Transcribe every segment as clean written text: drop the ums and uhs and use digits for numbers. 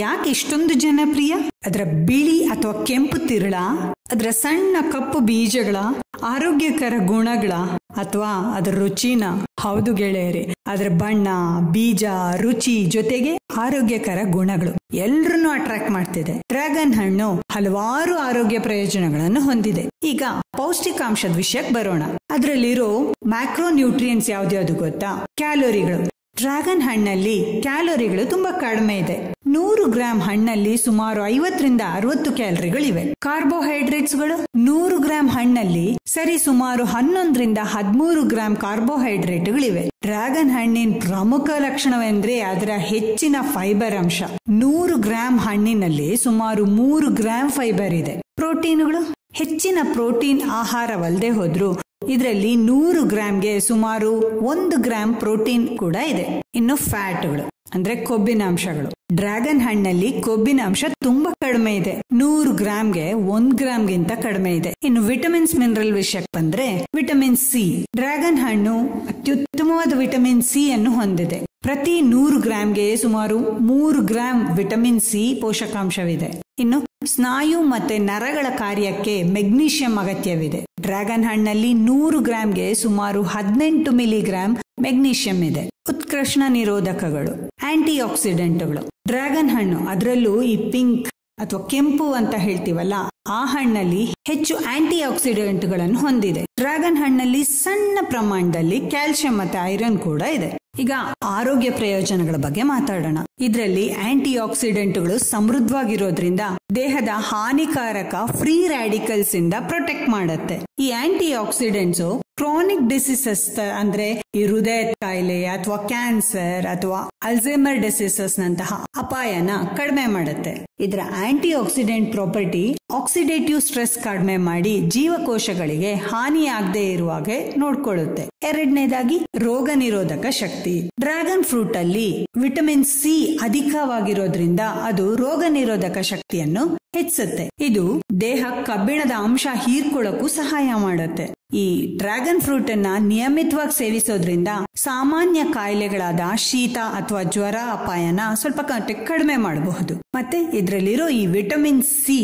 ಯಾಕೆ ಇಷ್ಟೊಂದು ಜನಪ್ರಿಯ? ಅದರ ಬಿಳಿ ಅಥವಾ ಕೆಂಪು ತಿರುಳ, ಅದರ ಸಣ್ಣ ಕಪ್ಪು ಬೀಜಗಳ, ಆರೋಗ್ಯಕರ ಗುಣಗಳ ಅಥವಾ ಅದರ ರುಚಿನ? ಹೌದು ಗೆಳೆಯರೆ, ಅದರ ಬಣ್ಣ, ಬೀಜ, ರುಚಿ ಜೊತೆಗೆ ಆರೋಗ್ಯಕರ ಗುಣಗಳು ಎಲ್ರನ್ನೂ ಅಟ್ರಾಕ್ಟ್ ಮಾಡ್ತಿದೆ. ಡ್ರ್ಯಾಗನ್ ಹಣ್ಣು ಹಲವಾರು ಆರೋಗ್ಯ ಪ್ರಯೋಜನಗಳನ್ನು ಹೊಂದಿದೆ. ಈಗ ಪೌಷ್ಟಿಕಾಂಶದ ವಿಷಯಕ್ಕೆ ಬರೋಣ. ಅದರಲ್ಲಿರೋ ಮ್ಯಾಕ್ರೋ ನ್ಯೂಟ್ರಿಯೆಂಟ್ಸ್ ಯಾವ್ದ್ಯಾವ್ದು ಗೊತ್ತಾ? ಕ್ಯಾಲೋರಿಗಳು. ಡ್ರ್ಯಾಗನ್ ಹಣ್ಣಲ್ಲಿ ಕ್ಯಾಲೋರಿಗಳು ತುಂಬಾ ಕಡಿಮೆ ಇದೆ. 100 ಗ್ರಾಂ ಹಣ್ಣಲ್ಲಿ ಸುಮಾರು 50ರಿಂದ 60 ಕ್ಯಾಲರಿಗಳಿವೆ. ಕಾರ್ಬೋಹೈಡ್ರೇಟ್ಸ್ಗಳು 100 ಗ್ರಾಂ ಹಣ್ಣಲ್ಲಿ ಸರಿ ಸುಮಾರು 11ರಿಂದ 13 ಗ್ರಾಂ ಕಾರ್ಬೋಹೈಡ್ರೇಟ್ಗಳಿವೆ. ಡ್ರ್ಯಾಗನ್ ಹಣ್ಣಿನ ಪ್ರಮುಖ ಲಕ್ಷಣವೆಂದ್ರೆ ಅದರ ಹೆಚ್ಚಿನ ಫೈಬರ್ ಅಂಶ. 100 ಗ್ರಾಂ ಹಣ್ಣಿನಲ್ಲಿ ಸುಮಾರು 3 ಗ್ರಾಂ ಫೈಬರ್ ಇದೆ. ಪ್ರೋಟೀನ್ಗಳು, ಹೆಚ್ಚಿನ ಪ್ರೋಟೀನ್ ಆಹಾರವಲ್ಲದೆ ಹೋದ್ರು ಇದರಲ್ಲಿ 100 ಗ್ರಾಂಗೆ ಸುಮಾರು 1 ಗ್ರಾಂ ಪ್ರೋಟೀನ್ ಕೂಡ ಇದೆ. ಇನ್ನು ಫ್ಯಾಟ್ಗಳು ಅಂದ್ರೆ ಕೊಬ್ಬಿನ ಅಂಶಗಳು. ಡ್ರ್ಯಾಗನ್ ಹಣ್ಣಲ್ಲಿ ಕೊಬ್ಬಿನ ಅಂಶ ತುಂಬಾ ಕಡಿಮೆ ಇದೆ. 100 ಗ್ರಾಂಗೆ 1 ಗ್ರಾಂಗಿಂತ ಕಡಿಮೆ ಇದೆ. ಇನ್ನು ವಿಟಮಿನ್ಸ್ ಮಿನರಲ್ ವಿಷಯಕ್ಕೆ ಬಂದ್ರೆ ವಿಟಮಿನ್ ಸಿ. ಡ್ರ್ಯಾಗನ್ ಹಣ್ಣು ಅತ್ಯುತ್ತಮವಾದ ವಿಟಮಿನ್ ಸಿ ಅನ್ನು ಹೊಂದಿದೆ. ಪ್ರತಿ 100 ಗ್ರಾಂಗೆ ಸುಮಾರು 3 ಗ್ರಾಂ ವಿಟಮಿನ್ ಸಿ ಪೋಷಕಾಂಶವಿದೆ. ಇನ್ನು ಸ್ನಾಯು ಮತ್ತೆ ನರಗಳ ಕಾರ್ಯಕ್ಕೆ ಮೆಗ್ನೀಷಿಯಂ ಅಗತ್ಯವಿದೆ. ಡ್ರ್ಯಾಗನ್ ಹಣ್ಣಲ್ಲಿ 100 ಗ್ರಾಂಗೆ ಸುಮಾರು 18 ಮಿಲಿಗ್ರಾಂ ಮೆಗ್ನೀಷಿಯಂ ಇದೆ. ಉತ್ಕರ್ಷಣ ನಿರೋಧಕಗಳು, ಆಂಟಿ ಆಕ್ಸಿಡೆಂಟ್ಗಳು. ಡ್ರ್ಯಾಗನ್ ಹಣ್ಣು, ಅದರಲ್ಲೂ ಈ ಪಿಂಕ್ ಅಥವಾ ಕೆಂಪು ಅಂತ ಹೇಳ್ತೀವಲ್ಲ, ಆ ಹಣ್ಣಲ್ಲಿ ಹೆಚ್ಚು ಆಂಟಿ ಆಕ್ಸಿಡೆಂಟ್ಗಳನ್ನು ಹೊಂದಿದೆ. ಡ್ರ್ಯಾಗನ್ ಹಣ್ಣಲ್ಲಿ ಸಣ್ಣ ಪ್ರಮಾಣದಲ್ಲಿ ಕ್ಯಾಲ್ಸಿಯಂ ಮತ್ತೆ ಐರನ್ ಕೂಡ ಇದೆ. ಈಗ ಆರೋಗ್ಯ ಪ್ರಯೋಜನಗಳ ಬಗ್ಗೆ ಮಾತಾಡೋಣ. ಇದರಲ್ಲಿ ಆಂಟಿ ಆಕ್ಸಿಡೆಂಟ್ಗಳು ಸಮೃದ್ಧವಾಗಿರೋದ್ರಿಂದ ದೇಹದ ಹಾನಿಕಾರಕ ಫ್ರೀ ರ್ಯಾಡಿಕಲ್ಸ್ ಇಂದ ಪ್ರೊಟೆಕ್ಟ್ ಮಾಡುತ್ತೆ. ಈ ಆಂಟಿ ಆಕ್ಸಿಡೆಂಟ್ಸ್ ಕ್ರಾನಿಕ್ ಡಿಸೀಸಸ್ ಅಂದ್ರೆ ಈ ಹೃದಯ ಕಾಯಿಲೆ ಅಥವಾ ಕ್ಯಾನ್ಸರ್ ಅಥವಾ ಅಲ್ಝೈಮರ್ ಡಿಸೀಸಸ್ ನಂತಹ ಅಪಾಯನ ಕಡಿಮೆ ಮಾಡುತ್ತೆ. ಇದರ anti oxidant property oxidative stress ಕಡಿಮೆ ಮಾಡಿ ಜೀವಕೋಶಗಳಿಗೆ ಹಾನಿಯಾಗದೆ ಇರುವಾಗೆ ನೋಡ್ಕೊಳ್ಳುತ್ತೆ. ಎರಡನೇದಾಗಿ ರೋಗ ನಿರೋಧಕ ಶಕ್ತಿ. ಡ್ರ್ಯಾಗನ್ ಫ್ರೂಟ್ ಅಲ್ಲಿ ವಿಟಮಿನ್ ಸಿ ಅಧಿಕವಾಗಿರೋದ್ರಿಂದ ಅದು ರೋಗ ನಿರೋಧಕ ಶಕ್ತಿಯನ್ನು ಹೆಚ್ಚಿಸುತ್ತೆ. ಇದು ದೇಹ ಕಬ್ಬಿಣದ ಅಂಶ ಹೀರ್ಕೊಳ್ಳೋಕ್ಕೂ ಸಹಾಯ ಮಾಡುತ್ತೆ. ಈ ಡ್ರ್ಯಾಗನ್ ಫ್ರೂಟ್ ಅನ್ನ ನಿಯಮಿತವಾಗಿ ಸೇವಿಸೋದ್ರಿಂದ ಸಾಮಾನ್ಯ ಕಾಯಿಲೆಗಳಾದ ಶೀತ ಅಥವಾ ಜ್ವರ ಅಪಾಯನ ಸ್ವಲ್ಪ ಕಡಿಮೆ ಮಾಡಬಹುದು. ಮತ್ತೆ ಇದರಲ್ಲಿರೋ ಈ ವಿಟಮಿನ್ ಸಿ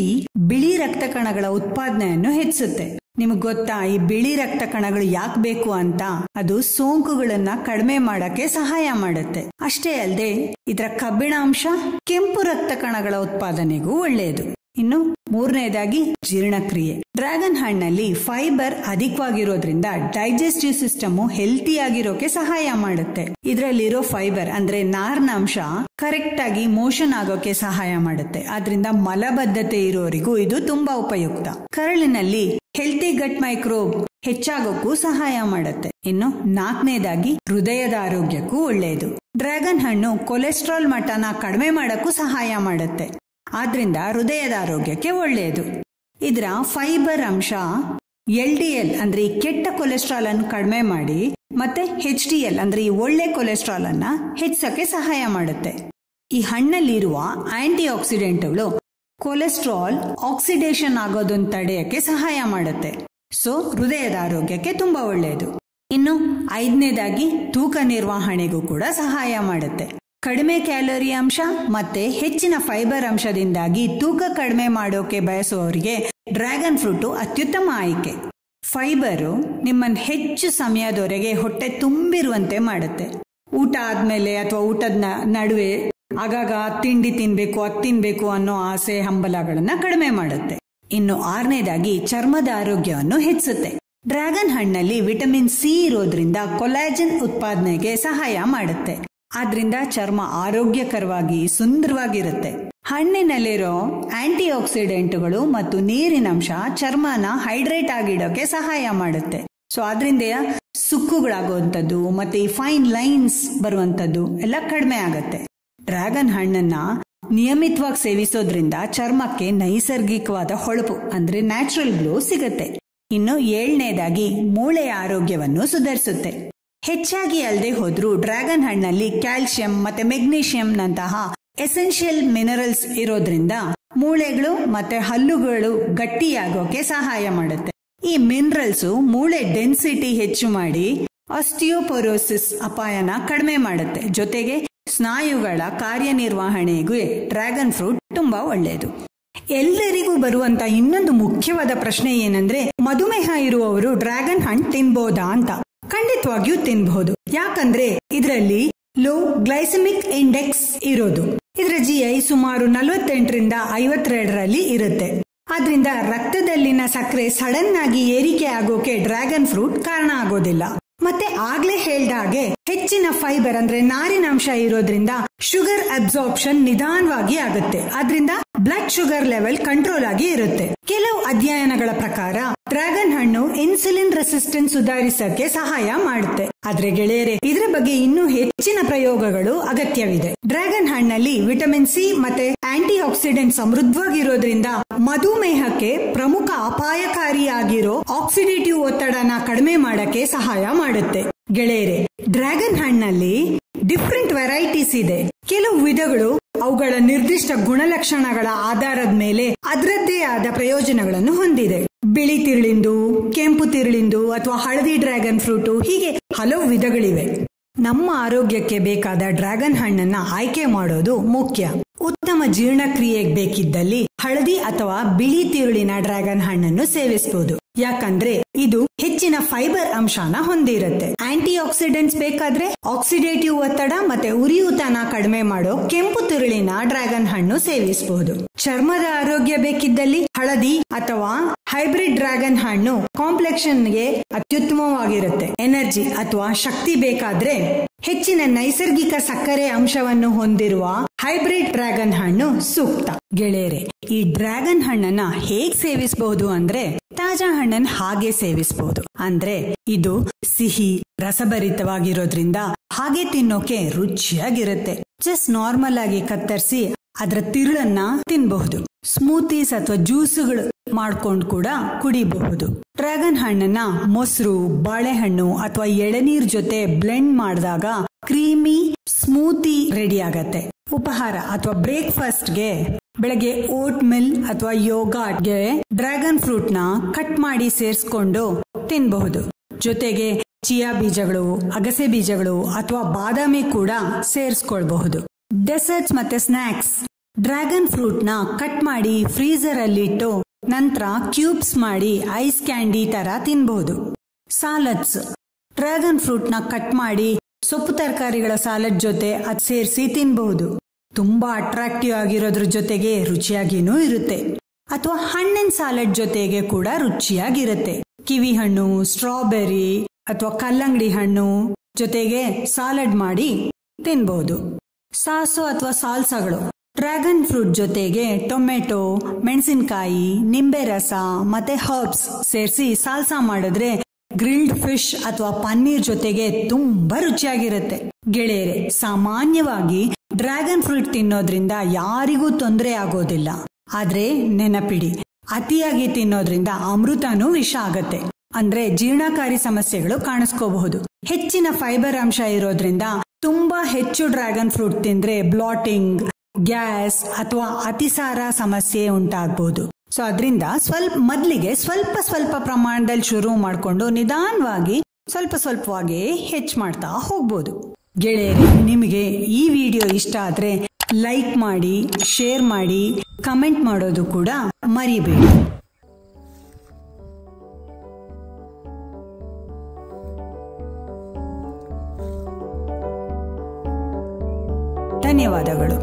ಬಿಳಿ ರಕ್ತ ಕಣಗಳ ಉತ್ಪಾದನೆಯನ್ನು ಹೆಚ್ಚಿಸುತ್ತೆ. ನಿಮಗ್ ಗೊತ್ತಾ ಈ ಬಿಳಿ ರಕ್ತ ಕಣಗಳು ಯಾಕೆ ಬೇಕು ಅಂತ? ಅದು ಸೋಂಕುಗಳನ್ನ ಕಡಿಮೆ ಮಾಡಕ್ಕೆ ಸಹಾಯ ಮಾಡುತ್ತೆ. ಅಷ್ಟೇ ಅಲ್ಲದೆ ಇದರ ಕಬ್ಬಿಣ ಅಂಶ ಕೆಂಪು ರಕ್ತ ಕಣಗಳ ಉತ್ಪಾದನೆಗೂ ಒಳ್ಳೆಯದು. ಇನ್ನು ಮೂರನೇದಾಗಿ ಜೀರ್ಣಕ್ರಿಯೆ. ಡ್ರ್ಯಾಗನ್ ಹಣ್ಣಲ್ಲಿ ಫೈಬರ್ ಅಧಿಕವಾಗಿರೋದ್ರಿಂದ ಡೈಜೆಸ್ಟಿವ್ ಸಿಸ್ಟಮ್ ಹೆಲ್ತಿ ಆಗಿರೋಕೆ ಸಹಾಯ ಮಾಡುತ್ತೆ. ಇದರಲ್ಲಿರೋ ಫೈಬರ್ ಅಂದ್ರೆ ನಾರಿನ ಅಂಶ ಕರೆಕ್ಟ್ ಆಗಿ ಮೋಷನ್ ಆಗೋಕೆ ಸಹಾಯ ಮಾಡುತ್ತೆ. ಆದ್ರಿಂದ ಮಲಬದ್ಧತೆ ಇರೋರಿಗೂ ಇದು ತುಂಬಾ ಉಪಯುಕ್ತ. ಕರಳಿನಲ್ಲಿ ಹೆಲ್ತಿ ಗಟ್ ಮೈಕ್ರೋಬ್ ಹೆಚ್ಚಾಗೋಕ್ಕೂ ಸಹಾಯ ಮಾಡುತ್ತೆ. ಇನ್ನು ನಾಲ್ಕನೇದಾಗಿ ಹೃದಯದ ಆರೋಗ್ಯಕ್ಕೂ ಒಳ್ಳೆಯದು. ಡ್ರ್ಯಾಗನ್ ಹಣ್ಣು ಕೊಲೆಸ್ಟ್ರಾಲ್ ಮಟ್ಟನ ಕಡಿಮೆ ಮಾಡಕ್ಕೂ ಸಹಾಯ ಮಾಡುತ್ತೆ. ಆದ್ರಿಂದ ಹೃದಯದ ಆರೋಗ್ಯಕ್ಕೆ ಒಳ್ಳೆಯದು. ಇದರ ಫೈಬರ್ ಅಂಶ LDL ಅಂದ್ರೆ ಈ ಕೆಟ್ಟ ಕೊಲೆಸ್ಟ್ರಾಲ್ ಅನ್ನು ಕಡಿಮೆ ಮಾಡಿ ಮತ್ತೆ HDL ಅಂದ್ರೆ ಈ ಒಳ್ಳೆ ಕೊಲೆಸ್ಟ್ರಾಲ್ ಅನ್ನ ಹೆಚ್ಚಿಸಕ್ಕೆ ಸಹಾಯ ಮಾಡುತ್ತೆ. ಈ ಹಣ್ಣಲ್ಲಿರುವ ಆಂಟಿ ಆಕ್ಸಿಡೆಂಟ್ಗಳು ಕೊಲೆಸ್ಟ್ರಾಲ್ ಆಕ್ಸಿಡೇಷನ್ ಆಗೋದನ್ನ ತಡೆಯಕ್ಕೆ ಸಹಾಯ ಮಾಡುತ್ತೆ. ಸೊ ಹೃದಯದ ಆರೋಗ್ಯಕ್ಕೆ ತುಂಬಾ ಒಳ್ಳೆಯದು. ಇನ್ನು ಐದನೇದಾಗಿ ತೂಕ ನಿರ್ವಹಣೆಗೂ ಕೂಡ ಸಹಾಯ ಮಾಡುತ್ತೆ. ಕಡಿಮೆ ಕ್ಯಾಲೋರಿ ಅಂಶ ಮತ್ತೆ ಹೆಚ್ಚಿನ ಫೈಬರ್ ಅಂಶದಿಂದಾಗಿ ತೂಕ ಕಡಿಮೆ ಮಾಡೋಕೆ ಬಯಸುವವರಿಗೆ ಡ್ರ್ಯಾಗನ್ ಫ್ರೂಟ್ ಅತ್ಯುತ್ತಮ ಆಯ್ಕೆ. ಫೈಬರು ನಿಮ್ಮನ್ನು ಹೆಚ್ಚು ಸಮಯದವರೆಗೆ ಹೊಟ್ಟೆ ತುಂಬಿರುವಂತೆ ಮಾಡುತ್ತೆ. ಊಟ ಆದ್ಮೇಲೆ ಅಥವಾ ಊಟದ ನಡುವೆ ಆಗಾಗ ತಿಂಡಿ ತಿನ್ಬೇಕು ಅದ್ ತಿನ್ಬೇಕು ಅನ್ನೋ ಆಸೆ ಹಂಬಲಗಳನ್ನ ಕಡಿಮೆ ಮಾಡುತ್ತೆ. ಇನ್ನು ಆರನೇದಾಗಿ ಚರ್ಮದ ಆರೋಗ್ಯವನ್ನು ಹೆಚ್ಚಿಸುತ್ತೆ. ಡ್ರ್ಯಾಗನ್ ಹಣ್ಣಲ್ಲಿ ವಿಟಮಿನ್ ಸಿ ಇರೋದ್ರಿಂದ ಕೊಲಾಜನ್ ಉತ್ಪಾದನೆಗೆ ಸಹಾಯ ಮಾಡುತ್ತೆ. ಆದ್ರಿಂದ ಚರ್ಮ ಆರೋಗ್ಯಕರವಾಗಿ ಸುಂದರವಾಗಿರುತ್ತೆ. ಹಣ್ಣಿನಲ್ಲಿರೋ ಆಂಟಿ ಆಕ್ಸಿಡೆಂಟ್ಗಳು ಮತ್ತು ನೀರಿನಂಶ ಚರ್ಮನ ಹೈಡ್ರೇಟ್ ಆಗಿಡೋಕೆ ಸಹಾಯ ಮಾಡುತ್ತೆ. ಸೊ ಅದರಿಂದ ಸುಕ್ಕುಗಳಾಗುವಂಥದ್ದು ಮತ್ತೆ ಈ ಫೈನ್ ಲೈನ್ಸ್ ಬರುವಂಥದ್ದು ಎಲ್ಲ ಕಡಿಮೆ ಆಗತ್ತೆ. ಡ್ರ್ಯಾಗನ್ ಹಣ್ಣನ್ನ ನಿಯಮಿತವಾಗಿ ಸೇವಿಸೋದ್ರಿಂದ ಚರ್ಮಕ್ಕೆ ನೈಸರ್ಗಿಕವಾದ ಹೊಳಪು ಅಂದ್ರೆ ನ್ಯಾಚುರಲ್ ಗ್ಲೋ ಸಿಗತ್ತೆ. ಇನ್ನು ಏಳನೇದಾಗಿ ಮೂಳೆಯ ಆರೋಗ್ಯವನ್ನು ಸುಧಾರಿಸುತ್ತೆ. ಹೆಚ್ಚಾಗಿ ಅಲ್ಲದೆ ಹೋದ್ರೂ ಡ್ರ್ಯಾಗನ್ ಹಣ್ಣಲ್ಲಿ ಕ್ಯಾಲ್ಸಿಯಂ ಮತ್ತೆ ಮೆಗ್ನೀಷಿಯಂ ನಂತಹ ಎಸೆನ್ಷಿಯಲ್ ಮಿನರಲ್ಸ್ ಇರೋದ್ರಿಂದ ಮೂಳೆಗಳು ಮತ್ತೆ ಹಲ್ಲುಗಳು ಗಟ್ಟಿಯಾಗೋಕೆ ಸಹಾಯ ಮಾಡುತ್ತೆ. ಈ ಮಿನರಲ್ಸ್ ಮೂಳೆ ಡೆನ್ಸಿಟಿ ಹೆಚ್ಚು ಮಾಡಿ ಆಸ್ಟಿಯೋಪೊರೋಸಿಸ್ ಅಪಾಯನ ಕಡಿಮೆ ಮಾಡುತ್ತೆ. ಜೊತೆಗೆ ಸ್ನಾಯುಗಳ ಕಾರ್ಯನಿರ್ವಹಣೆಗೂ ಡ್ರ್ಯಾಗನ್ ಫ್ರೂಟ್ ತುಂಬಾ ಒಳ್ಳೆಯದು. ಎಲ್ಲರಿಗೂ ಬರುವಂತ ಇನ್ನೊಂದು ಮುಖ್ಯವಾದ ಪ್ರಶ್ನೆ ಏನಂದ್ರೆ, ಮಧುಮೇಹ ಇರುವವರು ಡ್ರ್ಯಾಗನ್ ಹಣ್ಣು ತಿನ್ಬೋದಾ ಅಂತ. ಖಂಡಿತವಾಗಿಯೂ ತಿನ್ಬಹುದು. ಯಾಕಂದ್ರೆ ಇದರಲ್ಲಿ ಲೋ ಗ್ಲೈಸೆಮಿಕ್ ಇಂಡೆಕ್ಸ್ ಇರೋದು. ಇದರ GI ಸುಮಾರು 48ರಿಂದ 52ರಲ್ಲಿ ಇರುತ್ತೆ. ಆದ್ರಿಂದ ರಕ್ತದಲ್ಲಿನ ಸಕ್ಕರೆ ಸಡನ್ ಆಗಿ ಏರಿಕೆ ಆಗೋಕೆ ಡ್ರ್ಯಾಗನ್ ಫ್ರೂಟ್ ಕಾರಣ ಆಗೋದಿಲ್ಲ. ಮತ್ತೆ ಆಗ್ಲೇ ಹೇಳ್ದಾಗೆ ಹೆಚ್ಚಿನ ಫೈಬರ್ ಅಂದ್ರೆ ನಾರಿನಾಂಶ ಇರೋದ್ರಿಂದ ಶುಗರ್ ಅಬ್ಸಾರ್ಪ್ಷನ್ ನಿಧಾನವಾಗಿ ಆಗುತ್ತೆ. ಆದ್ರಿಂದ ಬ್ಲಡ್ ಶುಗರ್ ಲೆವೆಲ್ ಕಂಟ್ರೋಲ್ ಆಗಿ ಇರುತ್ತೆ. ಕೆಲವು ಅಧ್ಯಯನಗಳ ಪ್ರಕಾರ ಡ್ರ್ಯಾಗನ್ ಹಣ್ಣು ಇನ್ಸುಲಿನ್ ರೆಸಿಸ್ಟೆನ್ಸ್ ಸುಧಾರಿಸಕ್ಕೆ ಸಹಾಯ ಮಾಡುತ್ತೆ. ಆದ್ರೆ ಗೆಳೆಯರೆ, ಇದರ ಬಗ್ಗೆ ಇನ್ನೂ ಹೆಚ್ಚಿನ ಪ್ರಯೋಗಗಳು ಅಗತ್ಯವಿದೆ. ಡ್ರ್ಯಾಗನ್ ಹಣ್ಣಲ್ಲಿ ವಿಟಮಿನ್ ಸಿ ಮತ್ತೆ ಆಂಟಿ ಆಕ್ಸಿಡೆಂಟ್ ಸಮೃದ್ಧವಾಗಿರೋದ್ರಿಂದ ಮಧುಮೇಹಕ್ಕೆ ಪ್ರಮುಖ ಅಪಾಯಕಾರಿಯಾಗಿರೋ ಆಕ್ಸಿಡೇಟಿವ್ ಒತ್ತಡನ ಕಡಿಮೆ ಮಾಡಕ್ಕೆ ಸಹಾಯ ಮಾಡುತ್ತೆ. ಗೆಳೆಯರೆ, ಡ್ರ್ಯಾಗನ್ ಹಣ್ಣಲ್ಲಿ ಡಿಫರೆಂಟ್ ವೆರೈಟೀಸ್ ಇದೆ. ಕೆಲವು ವಿಧಗಳು ಅವುಗಳ ನಿರ್ದಿಷ್ಟ ಗುಣಲಕ್ಷಣಗಳ ಆಧಾರದ ಮೇಲೆ ಅದರದ್ದೇ ಆದ ಪ್ರಯೋಜನಗಳನ್ನು ಹೊಂದಿದೆ. ಬಿಳಿ ತಿರುಳಿಂದು, ಕೆಂಪು ತಿರುಳಿಂದು ಅಥವಾ ಹಳದಿ ಡ್ರ್ಯಾಗನ್ ಫ್ರೂಟ್, ಹೀಗೆ ಹಲವು ವಿಧಗಳಿವೆ. ನಮ್ಮ ಆರೋಗ್ಯಕ್ಕೆ ಬೇಕಾದ ಡ್ರ್ಯಾಗನ್ ಹಣ್ಣನ್ನ ಆಯ್ಕೆ ಮಾಡೋದು ಮುಖ್ಯ. ಉತ್ತಮ ಜೀರ್ಣಕ್ರಿಯೆಗೆ ಬೇಕಿದ್ದಲ್ಲಿ ಹಳದಿ ಅಥವಾ ಬಿಳಿ ತಿರುಳಿನ ಡ್ರ್ಯಾಗನ್ ಹಣ್ಣನ್ನು ಸೇವಿಸಬಹುದು. ಯಾಕಂದ್ರೆ ಇದು ಹೆಚ್ಚಿನ ಫೈಬರ್ ಅಂಶನ ಹೊಂದಿರುತ್ತೆ. ಆಂಟಿ ಆಕ್ಸಿಡೆಂಟ್ಸ್ ಬೇಕಾದ್ರೆ ಆಕ್ಸಿಡೇಟಿವ್ ಒತ್ತಡ ಮತ್ತೆ ಉರಿಯೂತನ ಕಡಿಮೆ ಮಾಡೋ ಕೆಂಪು ತಿರುಳಿನ ಡ್ರ್ಯಾಗನ್ ಹಣ್ಣು ಸೇವಿಸಬಹುದು. ಚರ್ಮದ ಆರೋಗ್ಯ ಬೇಕಿದ್ದಲ್ಲಿ ಹಳದಿ ಅಥವಾ ಹೈಬ್ರಿಡ್ ಡ್ರ್ಯಾಗನ್ ಹಣ್ಣು ಕಾಂಪ್ಲೆಕ್ಷನ್ಗೆ ಅತ್ಯುತ್ತಮವಾಗಿರುತ್ತೆ. ಎನರ್ಜಿ ಅಥವಾ ಶಕ್ತಿ ಬೇಕಾದ್ರೆ ಹೆಚ್ಚಿನ ನೈಸರ್ಗಿಕ ಸಕ್ಕರೆ ಅಂಶವನ್ನು ಹೊಂದಿರುವ ಹೈಬ್ರಿಡ್ ಡ್ರ್ಯಾಗನ್ ಹಣ್ಣು ಸೂಕ್ತ. ಗೆಳೆಯರೆ, ಈ ಡ್ರ್ಯಾಗನ್ ಹಣ್ಣನ್ನ ಹೇಗ್ ಸೇವಿಸಬಹುದು ಅಂದ್ರೆ, ತಾಜಾ ಹಣ್ಣನ್ನು ಹಾಗೆ ಸೇವಿಸಬಹುದು. ಅಂದ್ರೆ ಇದು ಸಿಹಿ ರಸಭರಿತವಾಗಿರೋದ್ರಿಂದ ಹಾಗೆ ತಿನ್ನೋಕೆ ರುಚಿಯಾಗಿರುತ್ತೆ. ಜಸ್ಟ್ ನಾರ್ಮಲ್ ಆಗಿ ಕತ್ತರಿಸಿ ಅದರ ತಿರುಳನ್ನ ತಿನ್ನಬಹುದು. ಸ್ಮೂತೀಸ್ ಅಥವಾ ಜ್ಯೂಸ್ಗಳು ಮಾಡ್ಕೊಂಡು ಕೂಡ ಕುಡಿಬಹುದು. ಡ್ರ್ಯಾಗನ್ ಹಣ್ಣನ್ನ ಮೊಸರು, ಬಾಳೆಹಣ್ಣು ಅಥವಾ ಎಳನೀರ್ ಜೊತೆ ಬ್ಲೆಂಡ್ ಮಾಡಿದಾಗ ಕ್ರೀಮಿ ಸ್ಮೂತಿ ರೆಡಿ ಆಗತ್ತೆ. ಉಪಹಾರ ಅಥವಾ ಬ್ರೇಕ್ಫಾಸ್ಟ್ಗೆ ಬೆಳಗ್ಗೆ ಓಟ್ ಮಿಲ್ ಅಥವಾ ಯೋಗಾಟ್ಗೆ ಡ್ರ್ಯಾಗನ್ ಫ್ರೂಟ್ ನ ಕಟ್ ಮಾಡಿ ಸೇರಿಸ್ಕೊಂಡು ತಿನ್ನಬಹುದು. ಜೊತೆಗೆ ಚಿಯಾ ಬೀಜಗಳು, ಅಗಸೆ ಬೀಜಗಳು ಅಥವಾ ಬಾದಾಮಿ ಕೂಡ ಸೇರಿಸ್ಕೊಳ್ಬಹುದು. ಡೆಸರ್ಟ್ಸ್ ಮತ್ತೆ ಸ್ನಾಕ್ಸ್, ಡ್ರ್ಯಾಗನ್ ಫ್ರೂಟ್ ನ ಕಟ್ ಮಾಡಿ ಫ್ರೀಜರ್ ಅಲ್ಲಿ ಇಟ್ಟು ನಂತರ ಕ್ಯೂಬ್ಸ್ ಮಾಡಿ ಐಸ್ ಕ್ಯಾಂಡಿ ತರ ತಿನ್ನಬಹುದು. ಸಾಲಡ್ಸ್, ಡ್ರ್ಯಾಗನ್ ಫ್ರೂಟ್ ನ ಕಟ್ ಮಾಡಿ ಸೊಪ್ಪು ತರಕಾರಿಗಳ ಸಾಲಡ್ ಜೊತೆ ಅದ್ ಸೇರಿಸಿ ತಿನ್ನಬಹುದು. ತುಂಬಾ ಅಟ್ರಾಕ್ಟಿವ್ ಆಗಿರೋದ್ರ ಜೊತೆಗೆ ರುಚಿಯಾಗಿನೂ ಇರುತ್ತೆ. ಅಥವಾ ಹಣ್ಣಿನ ಸಾಲಡ್ ಜೊತೆಗೆ ಕೂಡ ರುಚಿಯಾಗಿರುತ್ತೆ. ಕಿವಿ ಹಣ್ಣು, ಸ್ಟ್ರಾಬೆರಿ ಅಥವಾ ಕಲ್ಲಂಗಡಿ ಹಣ್ಣು ಜೊತೆಗೆ ಸಾಲಡ್ ಮಾಡಿ ತಿನ್ನಬಹುದು. ಸಾಸು ಅಥವಾ ಸಾಲ್ಸಾಗಳು, ಡ್ರ್ಯಾಗನ್ ಫ್ರೂಟ್ ಜೊತೆಗೆ ಟೊಮೆಟೊ, ಮೆಣಸಿನಕಾಯಿ, ನಿಂಬೆ ರಸ ಮತ್ತೆ ಹರ್ಬ್ಸ್ ಸೇರಿಸಿ ಸಾಲ್ಸಾ ಮಾಡಿದ್ರೆ ಗ್ರಿಲ್ಡ್ ಫಿಶ್ ಅಥವಾ ಪನ್ನೀರ್ ಜೊತೆಗೆ ತುಂಬಾ ರುಚಿಯಾಗಿರುತ್ತೆ. ಗೆಳೆಯರೆ, ಸಾಮಾನ್ಯವಾಗಿ ಡ್ರ್ಯಾಗನ್ ಫ್ರೂಟ್ ತಿನ್ನೋದ್ರಿಂದ ಯಾರಿಗೂ ತೊಂದರೆ ಆಗೋದಿಲ್ಲ. ಆದ್ರೆ ನೆನಪಿಡಿ, ಅತಿಯಾಗಿ ತಿನ್ನೋದ್ರಿಂದ ಅಮೃತನೂ ವಿಷ ಆಗತ್ತೆ. ಅಂದ್ರೆ ಜೀರ್ಣಕಾರಿ ಸಮಸ್ಯೆಗಳು ಕಾಣಿಸ್ಕೋಬಹುದು. ಹೆಚ್ಚಿನ ಫೈಬರ್ ಅಂಶ ಇರೋದ್ರಿಂದ ತುಂಬಾ ಹೆಚ್ಚು ಡ್ರ್ಯಾಗನ್ ಫ್ರೂಟ್ ತಿಂದ್ರೆ ಬ್ಲಾಟಿಂಗ್, ಗ್ಯಾಸ್ ಅಥವಾ ಅತಿಸಾರ ಸಮಸ್ಯೆ ಉಂಟಾಗಬಹುದು. ಸೊ ಅದರಿಂದ ಮೊದಲಿಗೆ ಸ್ವಲ್ಪ ಪ್ರಮಾಣದಲ್ಲಿ ಶುರು ಮಾಡಿಕೊಂಡು ನಿಧಾನವಾಗಿ ಸ್ವಲ್ಪವಾಗಿ ಹೆಚ್ಚು ಮಾಡ್ತಾ ಹೋಗ್ಬೋದು. ಗೆಳೆಯರೆ, ನಿಮಗೆ ಈ ವಿಡಿಯೋ ಇಷ್ಟ ಆದ್ರೆ ಲೈಕ್ ಮಾಡಿ, ಶೇರ್ ಮಾಡಿ, ಕಮೆಂಟ್ ಮಾಡೋದು ಕೂಡ ಮರಿಬೇಡಿ. ಧನ್ಯವಾದಗಳು.